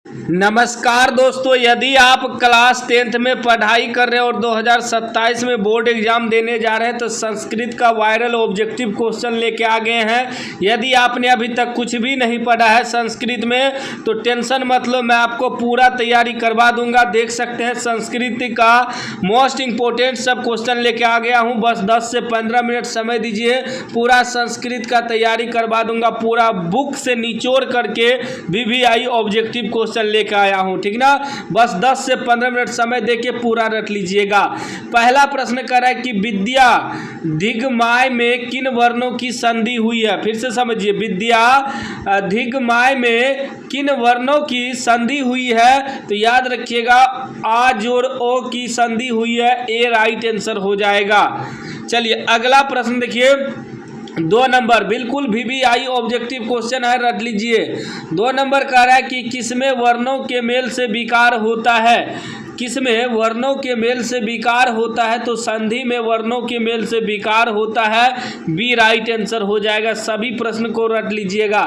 नमस्कार दोस्तों, यदि आप क्लास 10th में पढ़ाई कर रहे हैं और 2027 में बोर्ड एग्जाम देने जा रहे हैं तो संस्कृत का वायरल ऑब्जेक्टिव क्वेश्चन लेके आ गए हैं। यदि आपने अभी तक कुछ भी नहीं पढ़ा है संस्कृत में तो टेंशन मत लो, मैं आपको पूरा तैयारी करवा दूंगा। देख सकते हैं संस्कृत का मोस्ट इम्पोर्टेंट सब क्वेश्चन लेके आ गया हूँ। बस 10 से 15 मिनट समय दीजिए, पूरा संस्कृत का तैयारी करवा दूंगा। पूरा बुक से निचोड़ करके VVI ऑब्जेक्टिव क्वेश्चन लेकर आया हूं, ठीक ना। बस 10 से 15 मिनट समय देके पूरा रट लीजिएगा। पहला प्रश्न कर रहा है कि विद्या दिग्माय में किन वर्णों की संधि हुई है। फिर से समझिए, विद्या दिग्माय में किन वर्णों की संधि हुई है तो याद रखिएगा आ जोड़ ओ की संधि हुई है। ए राइट आंसर हो जाएगा। चलिए अगला प्रश्न देखिए, 2 नंबर बिल्कुल VVI ऑब्जेक्टिव क्वेश्चन है, रट लीजिए। 2 नंबर कह रहा है कि किसमें वर्णों के मेल से विकार होता है। किसमें वर्णों के मेल से विकार होता है तो संधि में वर्णों के मेल से विकार होता है। बी राइट आंसर हो जाएगा। सभी प्रश्न को रट लीजिएगा।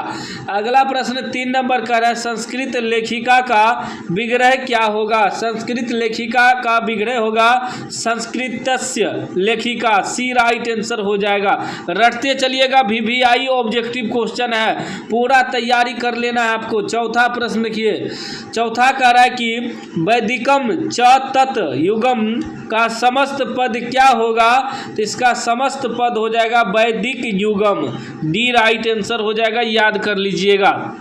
अगला प्रश्न 3 नंबर का है, संस्कृत लेखिका का विग्रह क्या होगा। संस्कृत लेखिका का विग्रह होगा संस्कृतस्य लेखिका। सी राइट आंसर हो जाएगा। रटते चलिएगा, VVI ऑब्जेक्टिव क्वेश्चन है, पूरा तैयारी कर लेना है आपको। चौथा प्रश्न देखिए, चौथा कह रहा है कि वैदिकम च तत् युगम का समस्त पद क्या होगा तो इसका समस्त पद हो जाएगा वैदिक युगम। डी राइट आंसर हो जाएगा, याद कर लीजिएगा।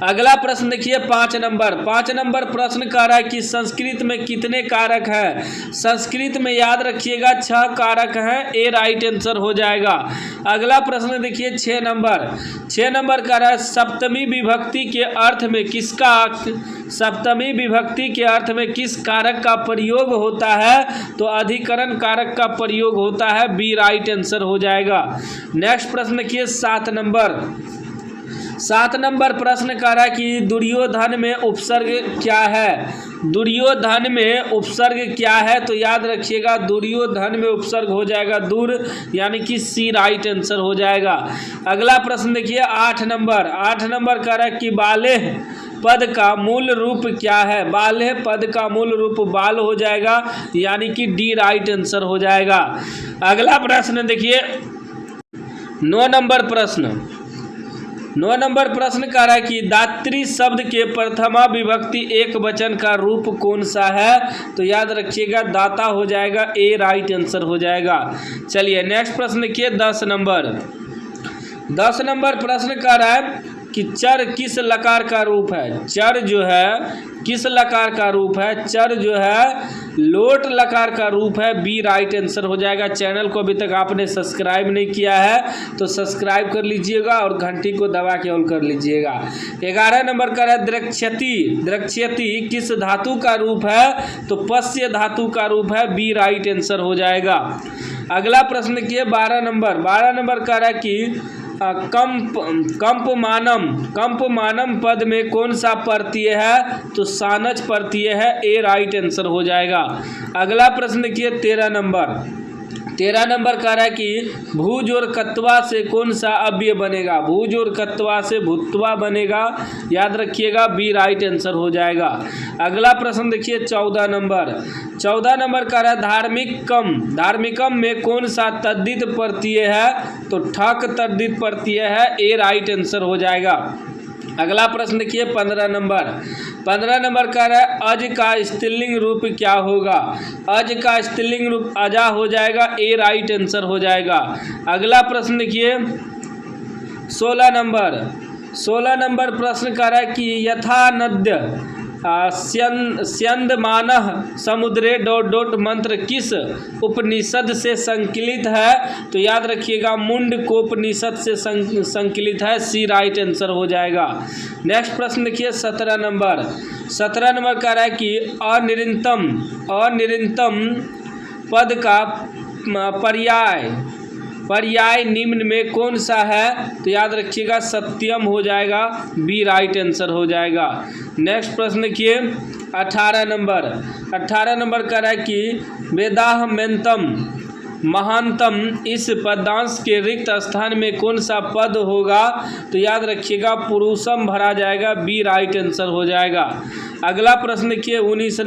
अगला प्रश्न देखिए 5 नंबर। 5 नंबर प्रश्न कह रहा है कि संस्कृत में कितने कारक हैं। संस्कृत में याद रखिएगा 6 कारक हैं। ए राइट आंसर हो जाएगा। अगला प्रश्न देखिए 6 नंबर। 6 नंबर कह रहा है सप्तमी विभक्ति के अर्थ में किसका सप्तमी विभक्ति के अर्थ में किस कारक का प्रयोग होता है तो अधिकरण कारक का प्रयोग होता है। बी राइट आंसर हो जाएगा। नेक्स्ट प्रश्न देखिए 7 नंबर। 7 नंबर प्रश्न कह रहा है कि दुर्योधन में उपसर्ग क्या है। दुर्योधन में उपसर्ग क्या है तो याद रखिएगा दुर्योधन में उपसर्ग हो जाएगा दुर, यानी कि सी राइट आंसर हो जाएगा। अगला प्रश्न देखिए 8 नंबर। 8 नंबर कह रहा है कि बालेह पद का मूल रूप क्या है। बालेह पद का मूल रूप बाल हो जाएगा, यानी कि डी राइट आंसर हो जाएगा। अगला प्रश्न देखिए 9 नंबर प्रश्न। 9 नंबर प्रश्न कह रहा है कि दात्री शब्द के प्रथमा विभक्ति एक वचन का रूप कौन सा है तो याद रखिएगा दाता हो जाएगा। ए राइट आंसर हो जाएगा। चलिए नेक्स्ट प्रश्न देखिए 10 नंबर। 10 नंबर प्रश्न कह रहा है कि चर किस लकार का रूप है। चर जो है किस लकार का रूप है। चर जो है लोट लकार का रूप है। बी राइट आंसर हो जाएगा। चैनल को अभी तक आपने सब्सक्राइब नहीं किया है तो सब्सक्राइब कर लीजिएगा और घंटी को दबा के ऑन कर लीजिएगा। 11 नंबर का है द्रक्ष्यति। द्रक्ष्यति किस धातु का रूप है तो पश्य धातु का रूप है। बी राइट आंसर हो जाएगा। अगला प्रश्न देखिए 12 नंबर। 12 नंबर कह रहा है कि कंपमानम पद में कौन सा प्रत्यय है तो सानच प्रत्यय है। ए राइट आंसर हो जाएगा। अगला प्रश्न देखिए 13 नंबर। 13 नंबर कह रहा है कि भूज और कत्वा से कौन सा अव्यय बनेगा। भूज और कत्वा से भुत्वा बनेगा, याद रखिएगा। बी राइट आंसर हो जाएगा। अगला प्रश्न देखिए 14 नंबर। 14 नंबर कह रहा है धार्मिकम। धार्मिकम में कौन सा तद्धित प्रत्यय है तो ठक तद्धित प्रत्यय है। ए राइट आंसर हो जाएगा। अगला प्रश्न देखिए 15 नंबर। 15 नंबर कह रहा है अज का स्त्रीलिंग रूप क्या होगा। अज का स्त्रीलिंग रूप अजा हो जाएगा। ए राइट आंसर हो जाएगा। अगला प्रश्न देखिए 16 नंबर। 16 नंबर प्रश्न कह रहा है कि यथा नद्य स्यंदमानः समुद्रे ... मंत्र किस उपनिषद से संकलित है तो याद रखिएगा मुंडकोपनिषद से संकलित है। सी राइट आंसर हो जाएगा। नेक्स्ट प्रश्न देखिए 17 नंबर। 17 नंबर कह रहा है कि अनिरंतम पद का पर्याय निम्न में कौन सा है तो याद रखिएगा सत्यम हो जाएगा। बी राइट आंसर हो जाएगा। नेक्स्ट प्रश्न देखिए 18 नंबर। 18 नंबर कह रहा है कि महानतम इस पदांश के रिक्त स्थान में कौन सा पद होगा? तो याद रखिएगा पुरुषम भरा जाएगा, बी राइट आंसर हो जाएगा। अगला प्रश्न देखिए 19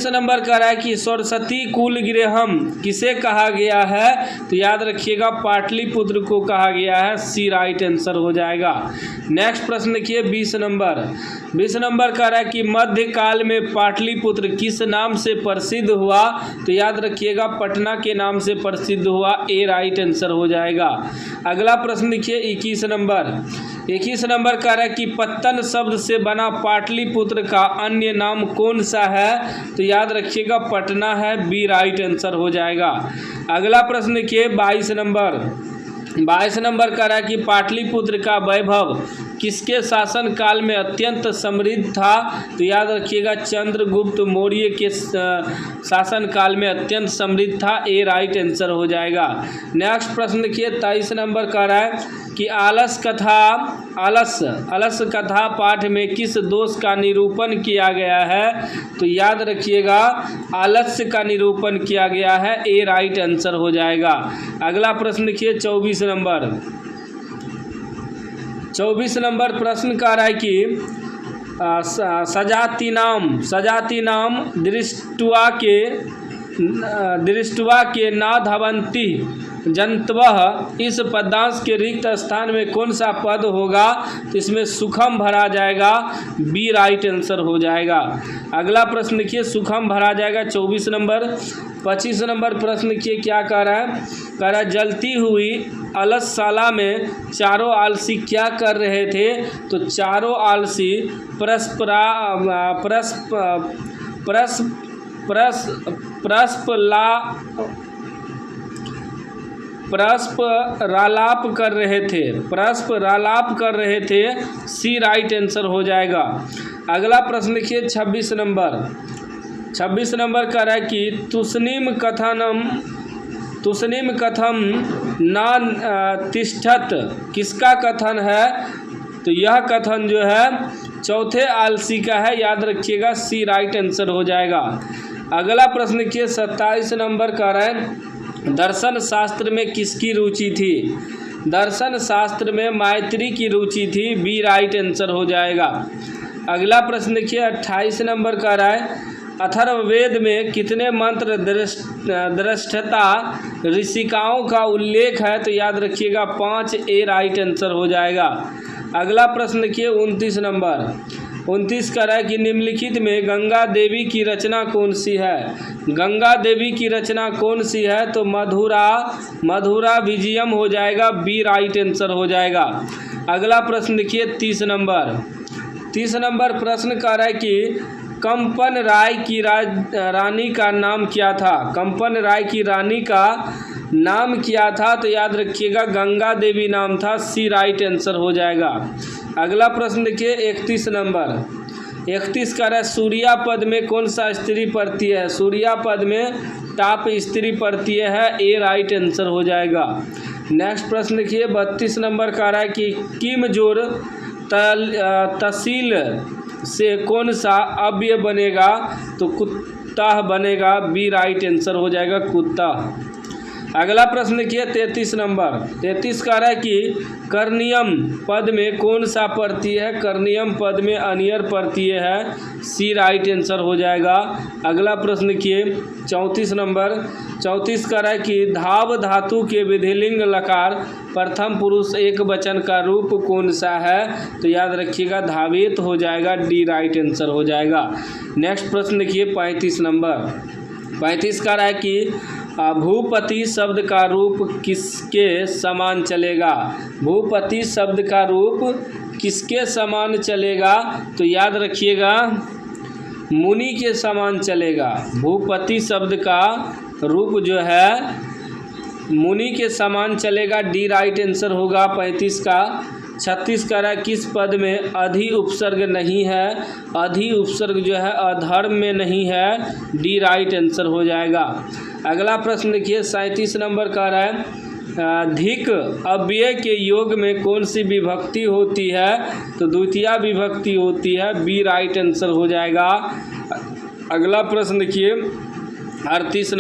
नंबर कह रहा है कि सरस्वती कुल गृहम किसे कहा गया है? तो याद रखिएगा पाटलिपुत्र को कहा गया है, सी राइट आंसर हो जाएगा। नेक्स्ट प्रश्न देखिए 20 नंबर कह रहा है कि मध्यकाल में पाटलिपुत्र किस नाम से प्रसिद्ध हुआ? तो याद रखिएगा पटना के नाम से प्रसिद्ध हुआ, ए राइट आंसर हो जाएगा। अगला प्रश्न देखिए 21 नंबर कह रहा है कि पत्तन शब्द से बना पाटलिपुत्र का अन्य नाम कौन सा है? तो याद रखिएगा पटना है, बी राइट आंसर हो जाएगा। अगला प्रश्न देखिए 22 नंबर कह रहा है कि पाटलिपुत्र का वैभव किसके शासन काल में अत्यंत समृद्ध था? तो याद रखिएगा चंद्रगुप्त मौर्य के शासन काल में अत्यंत समृद्ध था, ए राइट आंसर हो जाएगा। नेक्स्ट प्रश्न देखिए 23 नंबर कह रहा है कि आलस कथा पाठ में किस दोष का निरूपण किया गया है? तो याद रखिएगा आलस्य का निरूपण किया गया है, ए राइट आंसर हो जाएगा। अगला प्रश्न देखिए 24 नंबर प्रश्न कह रहा है कि सजाति नाम दृष्टवा के नाधवंती जंतवः इस पदांश के रिक्त स्थान में कौन सा पद होगा? तो इसमें सुखम भरा जाएगा, बी राइट आंसर हो जाएगा। अगला प्रश्न देखिए सुखम भरा जाएगा 24 नंबर। 25 नंबर प्रश्न देखिए क्या कह रहा है जलती हुई अलसशाला में चारों आलसी क्या कर रहे थे? तो चारों आलसी परस्परालाप कर रहे थे, सी राइट आंसर हो जाएगा। अगला प्रश्न देखिए 26 नंबर कह रहा है कि तुस्निम कथम न तिष्ठत किसका कथन है? तो यह कथन जो है चौथे आलसी का है, याद रखिएगा, सी राइट आंसर हो जाएगा। अगला प्रश्न देखिए 27 नंबर कह रहा है दर्शन शास्त्र में किसकी रुचि थी? दर्शन शास्त्र में मैत्री की रुचि थी, बी राइट आंसर हो जाएगा। अगला प्रश्न देखिए 28 नंबर कह रहा है अथर्ववेद में कितने मंत्र दृष्टता ऋषिकाओं का उल्लेख है? तो याद रखिएगा 5, ए राइट आंसर हो जाएगा। अगला प्रश्न देखिए 29 कह रहा है कि निम्नलिखित में गंगा देवी की रचना कौन सी है? गंगा देवी की रचना कौन सी है? तो मधुरा विजयम हो जाएगा, बी राइट आंसर हो जाएगा। अगला प्रश्न देखिए 30 नंबर प्रश्न कह रहा है कि कंपन राय की रानी का नाम क्या था? कंपन राय की रानी का नाम क्या था? तो याद रखिएगा गंगा देवी नाम था, सी राइट आंसर हो जाएगा। अगला प्रश्न देखिए 31 कह रहा है सूर्या पद में कौन सा स्त्री प्रत्यय है? सूर्या पद में टाप स्त्री प्रत्यय है, ए राइट आंसर हो जाएगा। नेक्स्ट प्रश्न देखिए 32 नंबर कह रहा है कि किम जोड़ तहसील से कौन सा अव्यय बनेगा? तो कुत्ता बनेगा, बी राइट आंसर हो जाएगा, कुत्ता। अगला प्रश्न देखिए 33 कह रहा है कि कर्नियम पद में कौन सा प्रत्यय है? कर्नियम पद में अनियर प्रत्यय है, सी राइट आंसर हो जाएगा। अगला प्रश्न देखिए 34 कह रहा है कि धाव धातु के विधिलिंग लकार प्रथम पुरुष एक वचन का रूप कौन सा है? तो याद रखिएगा धावित हो जाएगा, डी राइट आंसर हो जाएगा। नेक्स्ट प्रश्न देखिए 35 कह रहा है कि भूपति शब्द का रूप किसके समान चलेगा? भूपति शब्द का रूप किसके समान चलेगा? तो याद रखिएगा मुनि के समान चलेगा। भूपति शब्द का रूप जो है मुनि के समान चलेगा, डी राइट आंसर होगा 35 का। 36 कह रहा है किस पद में अधि उपसर्ग नहीं है? अधि उपसर्ग जो है अधर्म में नहीं है, डी राइट आंसर हो जाएगा। अगला प्रश्न देखिए 37 नंबर कह रहा है धिक अव्यय के योग में कौन सी विभक्ति होती है? तो द्वितीया विभक्ति होती है, बी राइट आंसर हो जाएगा। अगला प्रश्न देखिए 38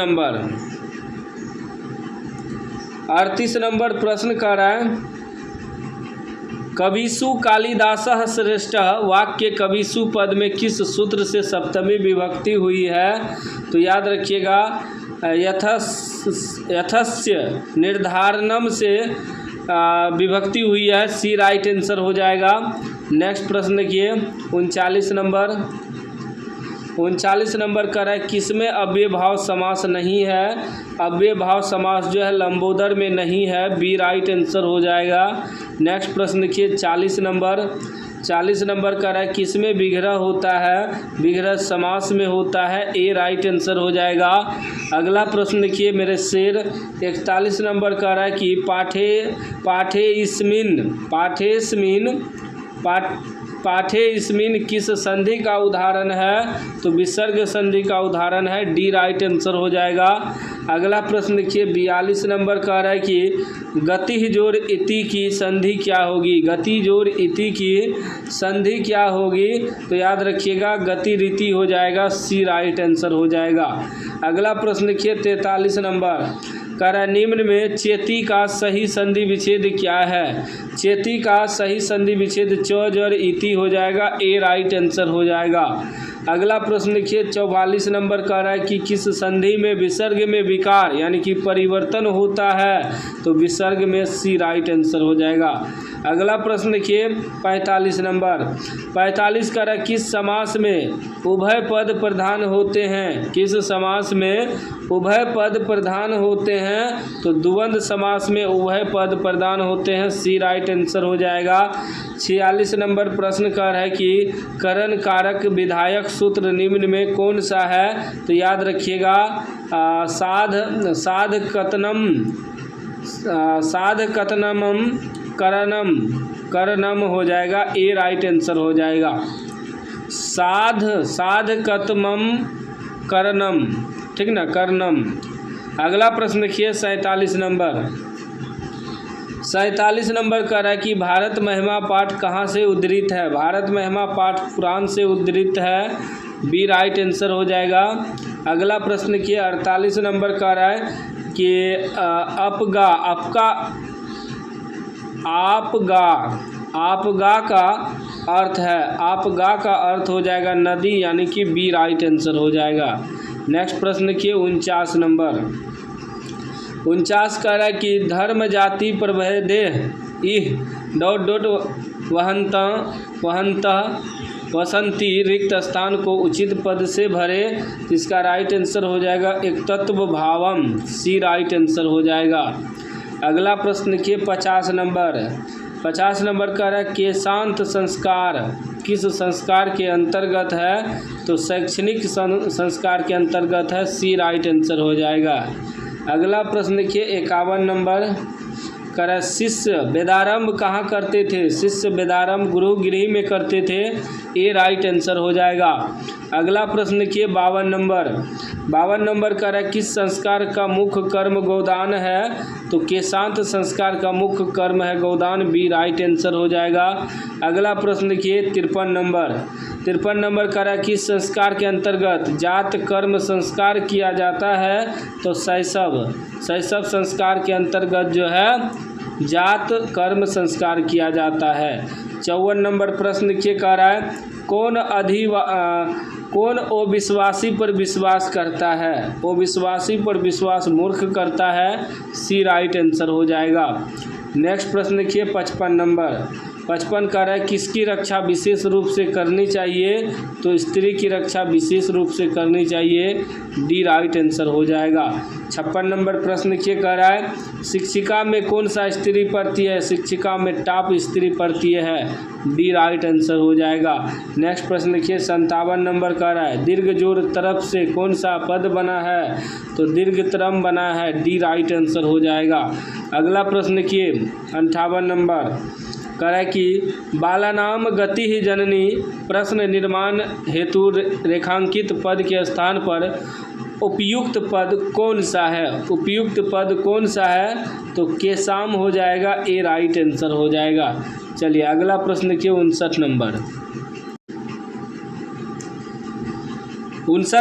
38 नंबर प्रश्न कर रहा है, कविसु कालिदासः श्रेष्ठः वाक्य कविसु पद में किस सूत्र से सप्तमी विभक्ति हुई है? तो याद रखिएगा यथस्य निर्धारणम से विभक्ति हुई है, सी राइट आंसर हो जाएगा। नेक्स्ट प्रश्न देखिए 39 नंबर कर है, किसमें अव्यय भाव समास नहीं है? अव्यय भाव समास जो है लंबोदर में नहीं है, बी राइट आंसर हो जाएगा। नेक्स्ट प्रश्न देखिए 40 नंबर कर है, किसमें विग्रह होता है? विग्रह समास में होता है, ए राइट आंसर हो जाएगा। अगला प्रश्न देखिए मेरे शेर 41 नंबर कर रहा है कि पाठे इसमिन किस संधि का उदाहरण है? तो विसर्ग संधि का उदाहरण है, डी राइट आंसर हो जाएगा। अगला प्रश्न देखिए 42 नंबर कह रहा है कि गति जोड़ इति की संधि क्या होगी? गति जोड़ इति की संधि क्या होगी? तो याद रखिएगा गति रीति हो जाएगा, सी राइट आंसर हो जाएगा। अगला प्रश्न देखिए 43 नंबर कर निम्न में चेती का सही संधि विच्छेद क्या है? चेती का सही संधि विच्छेद च जड़ इति हो जाएगा, ए राइट आंसर हो जाएगा। अगला प्रश्न देखिए 44 नंबर कह रहा है कि किस संधि में विसर्ग में विकार यानी कि परिवर्तन होता है? तो विसर्ग में, सी राइट आंसर हो जाएगा। अगला प्रश्न देखिए 45 नंबर 45 कह रहा है किस समास में उभय पद प्रधान होते हैं? किस समास में उभय पद प्रधान होते हैं? तो द्वंद्व समास में उभय पद प्रधान होते हैं, सी राइट आंसर हो जाएगा। 46 नंबर प्रश्न कर है कि करण कारक विधायक सूत्र निम्न में कौन सा है? तो याद रखिएगा साध कथनम करणम हो जाएगा, ए राइट आंसर हो जाएगा। साध कतमम करणम, ठीक ना, कर्णम। अगला प्रश्न देखिए 47 नंबर कह रहा है कि भारत महिमा पाठ कहाँ से उद्धृत है? भारत महिमा पाठ कुरान से उद्धृत है, बी राइट आंसर हो जाएगा। अगला प्रश्न देखिए 48 नंबर कह रहा है कि आपगा का अर्थ है, आपगा का अर्थ हो जाएगा नदी, यानी कि बी राइट आंसर हो जाएगा। नेक्स्ट प्रश्न देखिए 49 नंबर 49 कह रहा है कि धर्म जाति प्रभेदेह वसंती रिक्त स्थान को उचित पद से भरे, इसका राइट आंसर हो जाएगा एक तत्व भावम, सी राइट आंसर हो जाएगा। अगला प्रश्न देखिए 50 नंबर कह रहा है केशांत संस्कार किस संस्कार के अंतर्गत है? तो शैक्षणिक संस्कार के अंतर्गत है, सी राइट आंसर हो जाएगा। अगला प्रश्न देखिए 51 नंबर कह रहा है शिष्य वेदारंभ कहाँ करते थे? शिष्य वेदारंभ गुरु गृह में करते थे, ए राइट आंसर हो जाएगा। अगला प्रश्न देखिए 52 नंबर कह रहा है किस संस्कार का मुख्य कर्म गोदान है? तो केशांत संस्कार का मुख्य कर्म है गोदान, बी राइट आंसर हो जाएगा। अगला प्रश्न देखिए 53 नंबर कह रहा है किस संस्कार के अंतर्गत जात कर्म संस्कार किया जाता है? तो शैशव संस्कार के अंतर्गत जो है जात कर्म संस्कार किया जाता है। 54 नंबर प्रश्न देखिए कह रहा है कौन अविश्वासी पर विश्वास करता है? अविश्वासी पर विश्वास मूर्ख करता है, सी राइट आंसर हो जाएगा। नेक्स्ट प्रश्न देखिए 55 कह रहा है किसकी रक्षा विशेष रूप से करनी चाहिए? तो स्त्री की रक्षा विशेष रूप से करनी चाहिए, डी राइट आंसर हो जाएगा। 56 नंबर प्रश्न देखिए कह रहा है शिक्षिका में कौन सा स्त्री पढ़ती है? शिक्षिका में टॉप स्त्री पढ़ती है, डी राइट आंसर हो जाएगा। नेक्स्ट प्रश्न देखिए 57 नंबर कह रहा है दीर्घ जोड़ तरफ से कौन सा पद बना है? तो दीर्घतरम बना है, डी राइट आंसर हो जाएगा। अगला प्रश्न देखिए 58 नंबर कह रहा है कि बालानाम गति ही जननी प्रश्न निर्माण हेतु रेखांकित पद के स्थान पर उपयुक्त पद कौन सा है? उपयुक्त पद कौन सा है? तो केशाम हो जाएगा, ए राइट आंसर हो जाएगा। चलिए अगला प्रश्न देखिए 59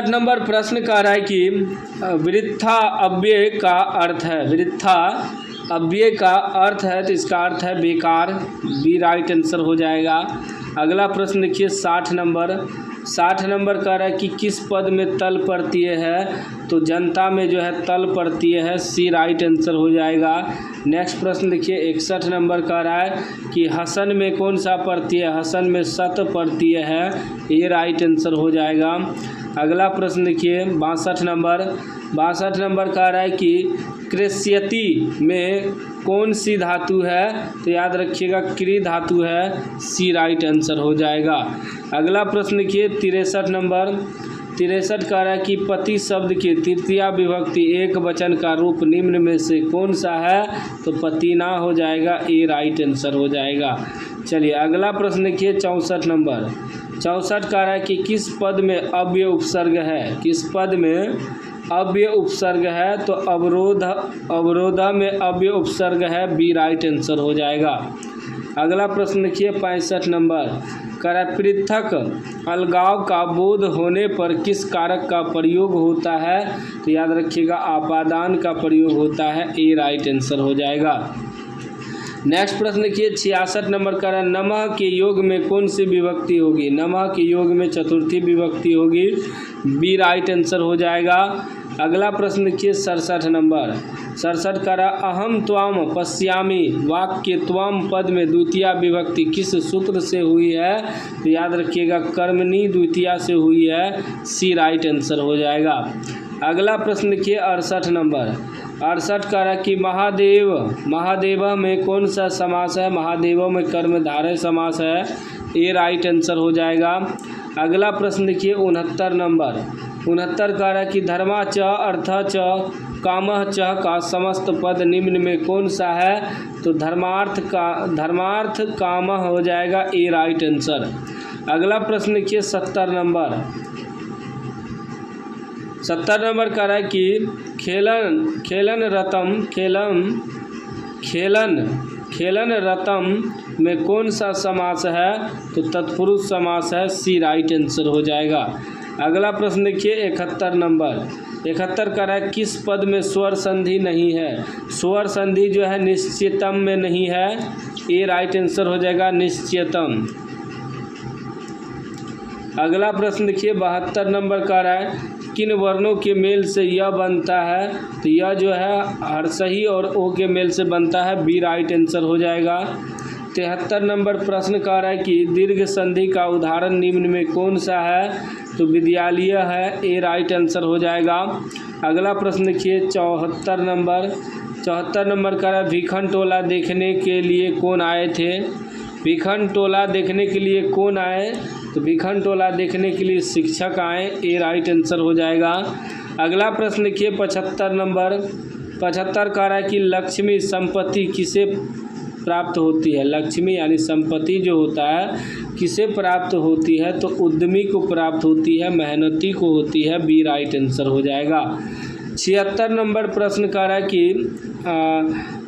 नंबर प्रश्न कह रहा है कि वृथा अव्यय का अर्थ है, वृथा अव्यय का अर्थ है तो इसका अर्थ है बेकार, बी राइट आंसर हो जाएगा। अगला प्रश्न देखिए 60 नंबर कह रहा है कि किस पद में तल प्रत्यय है, तो जनता में जो है तल प्रत्यय है, सी राइट आंसर हो जाएगा। नेक्स्ट प्रश्न देखिए 61 नंबर कह रहा है कि हसन में कौन सा प्रत्यय है, हसन में सत प्रत्यय है, ये राइट आंसर हो जाएगा। अगला प्रश्न देखिए 62 नंबर कह रहा है कि कृष्यति में कौन सी धातु है, तो याद रखिएगा क्री धातु है, सी राइट आंसर हो जाएगा। अगला प्रश्न देखिए 63 नंबर कह रहा है कि पति शब्द की तृतीया विभक्ति एक वचन का रूप निम्न में से कौन सा है, तो पतिना हो जाएगा, ए राइट आंसर हो जाएगा। चलिए अगला प्रश्न देखिए 64 नंबर कह रहा है कि किस पद में अव्यय उपसर्ग है, किस पद में अव्यय उपसर्ग है, तो अवरोध में अव्यय उपसर्ग है, बी राइट आंसर हो जाएगा। अगला प्रश्न देखिए 65 नंबर कह रहा है पृथक अलगाव का बोध होने पर किस कारक का प्रयोग होता है, तो याद रखिएगा आपादान का प्रयोग होता है, ए राइट आंसर हो जाएगा। नेक्स्ट प्रश्न देखिए 66 नंबर कह रहा है नमः के योग में कौन सी विभक्ति होगी, नमः के योग में चतुर्थी विभक्ति होगी, बी राइट आंसर हो जाएगा। अगला प्रश्न देखिए 67 नंबर कह रहा अहम त्वाम पश्यामि वाक्य त्वाम पद में द्वितीया विभक्ति किस सूत्र से हुई है, तो याद रखिएगा कर्मणी द्वितीया से हुई है, सी राइट आंसर हो जाएगा। अगला प्रश्न देखिए 68 नंबर कह रहा कि महादेव में कौन सा समास है, महादेव में कर्मधारय समास है, ए राइट आंसर हो जाएगा। अगला प्रश्न देखिए 69 नंबर कह रहा है कि धर्मा च अर्थ च कामः च का समस्त पद निम्न में कौन सा है, तो धर्मार्थ कामः हो जाएगा, ए राइट आंसर। अगला प्रश्न देखिए 70 नंबर कह रहा है कि खेलन रतम में कौन सा समास है, तो तत्पुरुष समास है, सी राइट आंसर हो जाएगा। अगला प्रश्न देखिए 71 नंबर कह रहा है किस पद में स्वर संधि नहीं है, स्वर संधि जो है निश्चितम में नहीं है, ए राइट आंसर हो जाएगा, निश्चितम। अगला प्रश्न देखिए 72 नंबर कह रहा है किन वर्णों के मेल से यह बनता है, तो यह जो है हर्षही और ओ के मेल से बनता है, बी राइट आंसर हो जाएगा। 73 नंबर प्रश्न कह रहा है कि दीर्घ संधि का उदाहरण निम्न में कौन सा है, तो विद्यालय है, ए राइट आंसर हो जाएगा। अगला प्रश्न देखिए 74 नंबर कह रहा है भीखन टोला देखने के लिए कौन आए थे, भीखन टोला देखने के लिए कौन आए, तो भीखन टोला देखने के लिए शिक्षक आए, ए राइट आंसर हो जाएगा। अगला प्रश्न देखिए 75 नंबर कह रहा है कि लक्ष्मी संपत्ति किसे प्राप्त होती है, लक्ष्मी यानी संपत्ति जो होता है किसे प्राप्त होती है, तो उद्यमी को प्राप्त होती है, मेहनती को होती है, बी राइट आंसर हो जाएगा। 76 नंबर प्रश्न कह रहा है कि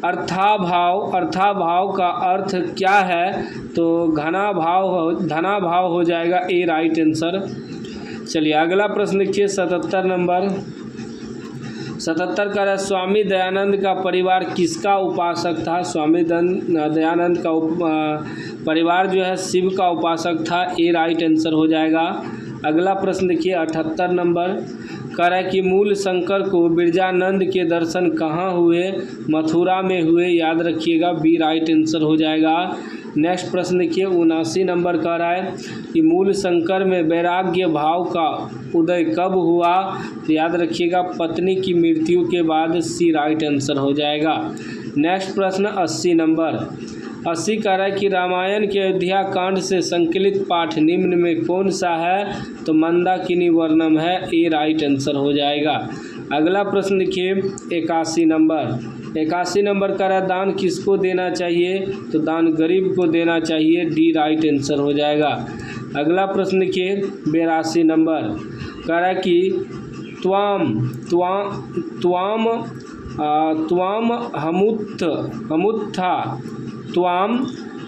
अर्थाभाव का अर्थ क्या है, तो धना भाव हो जाएगा, ए राइट आंसर। चलिए अगला प्रश्न देखिए 77 नंबर कह रहा है स्वामी दयानंद का परिवार किसका उपासक था, स्वामी दयानंद का परिवार जो है शिव का उपासक था, ए राइट आंसर हो जाएगा। अगला प्रश्न देखिए 78 नंबर कह रहा है कि मूल शंकर को बिरजानंद के दर्शन कहाँ हुए, मथुरा में हुए, याद रखिएगा, बी राइट आंसर हो जाएगा। नेक्स्ट प्रश्न देखिए 79 नंबर कह रहा है कि मूल शंकर में वैराग्य भाव का उदय कब हुआ, तो याद रखिएगा पत्नी की मृत्यु के बाद, सी राइट आंसर हो जाएगा। नेक्स्ट प्रश्न 80 नंबर कह रहा है कि रामायण के अयोध्या कांड से संकलित पाठ निम्न में कौन सा है, तो मंदाकिनी वर्णम है, ए राइट आंसर हो जाएगा। अगला प्रश्न देखिए 81 नंबर कह रहा है दान किसको देना चाहिए, तो दान गरीब को देना चाहिए, डी राइट आंसर हो जाएगा। अगला प्रश्न देखिए 82 नंबर कह रहा है कि त्वाम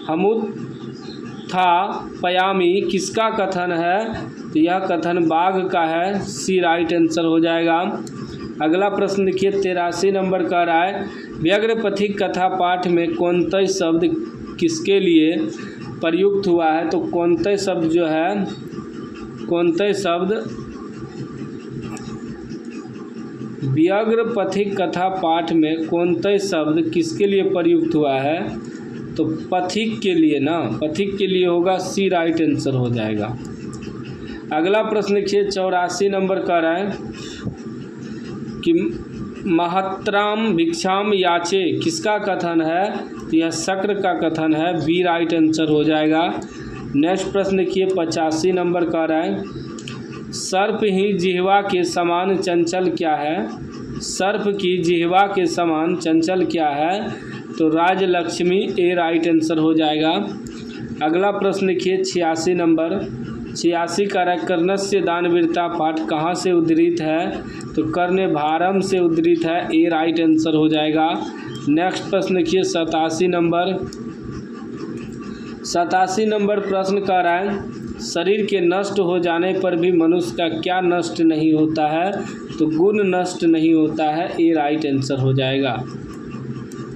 हमुत्था पयामी किसका कथन है, तो यह कथन बाघ का है, सी राइट आंसर हो जाएगा। अगला प्रश्न देखिए 83 नंबर कह रहा है व्यग्रपथिक कथा पाठ में कौनते शब्द किसके लिए प्रयुक्त हुआ है? तो कौनते शब्द जो है, कौनते शब्द व्यग्रपथिक कथा पाठ में कौनते शब्द किसके लिए प्रयुक्त हुआ है? तो पथिक के लिए ना, पथिक के लिए होगा, सी राइट आंसर हो जाएगा। अगला प्रश्न देखिए 84 नंबर का रहा है कि महत्राम भिक्षाम याचे किसका कथन है? तो यह शक्र का कथन है, बी राइट आंसर हो जाएगा। नेक्स्ट प्रश्न देखिए 85 नंबर का रहा है सर्प ही जिह्वा के समान चंचल क्या है? सर्प की जिह्वा के समान चंचल क्या है? तो राजलक्ष्मी, ए राइट आंसर हो जाएगा। अगला प्रश्न देखिए 86 नंबर, 86 का रहा कर्णस्य दानवीरता पाठ कहाँ से उद्धृत है? तो कर्ण भारम से उद्धृत है, ए राइट आंसर हो जाएगा। नेक्स्ट प्रश्न देखिए 87 नंबर, 87 नंबर प्रश्न का रहा है शरीर के नष्ट हो जाने पर भी मनुष्य का क्या नष्ट नहीं होता है? तो गुण नष्ट नहीं होता है, ए राइट आंसर हो जाएगा।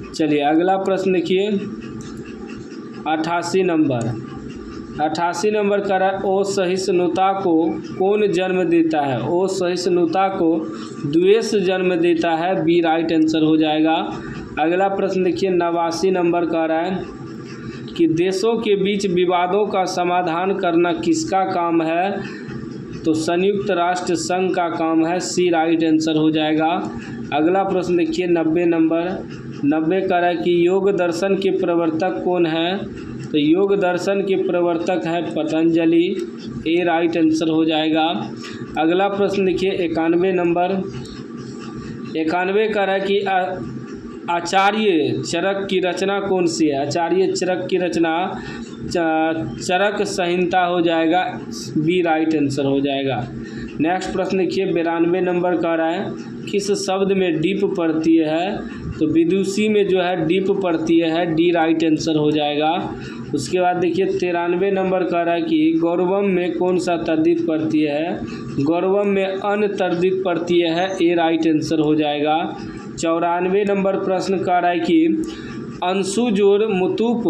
चलिए अगला प्रश्न देखिए 88 नंबर, 88 नंबर का रहा है असहिष्णुता को कौन जन्म देता है? असहिष्णुता को द्वेष जन्म देता है, बी राइट आंसर हो जाएगा। अगला प्रश्न देखिए 89 नंबर का रहा है कि देशों के बीच विवादों का समाधान करना किसका काम है? तो संयुक्त राष्ट्र संघ का काम है, सी राइट आंसर हो जाएगा। अगला प्रश्न देखिए 90 नंबर, 90 का रहा है कि योग दर्शन के प्रवर्तक कौन है? तो योग दर्शन के प्रवर्तक है पतंजलि, ए राइट आंसर हो जाएगा। अगला प्रश्न देखिए 91 नंबर, 91 का रहा है कि आचार्य चरक की रचना कौन सी है? आचार्य चरक की रचना चरक संहिता हो जाएगा, बी राइट आंसर हो जाएगा। नेक्स्ट प्रश्न देखिए 92 नंबर का रहा है किस शब्द में डीप प्रत्यय है? तो विदुषी में जो है डीप प्रत्यय है, डी राइट आंसर हो जाएगा। उसके बाद देखिए 93 नंबर का रहा है कि गौरवम में कौन सा तद्धित प्रत्यय है? गौरवम में अन तद्धित प्रत्यय है, ए राइट आंसर हो जाएगा। 94 नंबर प्रश्न का रहा है कि अंशु जोड़ मतूप,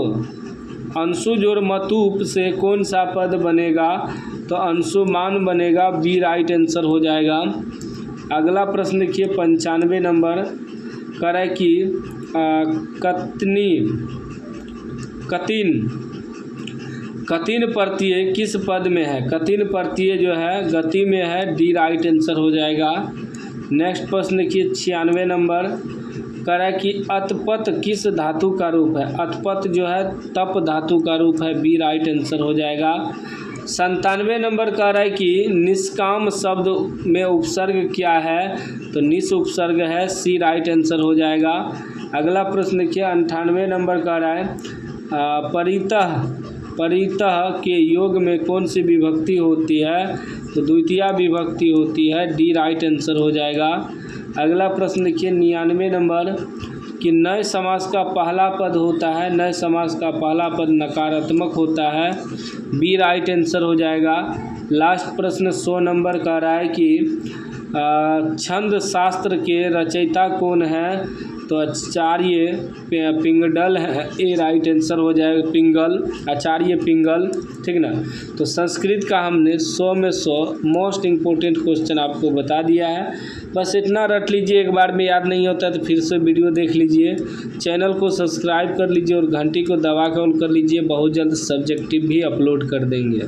अंशु जोड़ मतूप से कौन सा पद बनेगा? तो अंशुमान बनेगा, बी राइट आंसर हो जाएगा। अगला प्रश्न देखिए 95 नंबर का रहा है कि कतिन प्रत्यय किस पद में है? कतिन प्रत्यय जो है गति में है, डी राइट आंसर हो जाएगा। नेक्स्ट प्रश्न देखिए 96 नंबर कह रहा है कि अतपत किस धातु का रूप है? अतपत जो है तप धातु का रूप है, बी राइट आंसर हो जाएगा। 97 नंबर कह रहा है कि निष्काम शब्द में उपसर्ग क्या है? तो निस उपसर्ग है, सी राइट आंसर हो जाएगा। अगला प्रश्न देखिए 98 नंबर कह रहा है परितः के योग में कौन सी विभक्ति होती है? तो द्वितीया विभक्ति होती है, डी राइट आंसर हो जाएगा। अगला प्रश्न देखिए 99 नंबर कि नए समास का पहला पद होता है, नए समास का पहला पद नकारात्मक होता है, बी राइट आंसर हो जाएगा। लास्ट प्रश्न 100 नंबर कह रहा है कि छंद शास्त्र के रचयिता कौन है? तो आचार्य पिंगल है, ए राइट आंसर हो जाएगा, पिंगल, आचार्य पिंगल, ठीक ना। तो संस्कृत का हमने 100 में 100 मोस्ट इम्पोर्टेंट क्वेश्चन आपको बता दिया है। बस इतना रट लीजिए, एक बार में याद नहीं होता तो फिर से वीडियो देख लीजिए, चैनल को सब्सक्राइब कर लीजिए और घंटी को दबा कर ऑन कर लीजिए। बहुत जल्द सब्जेक्टिव भी अपलोड कर देंगे।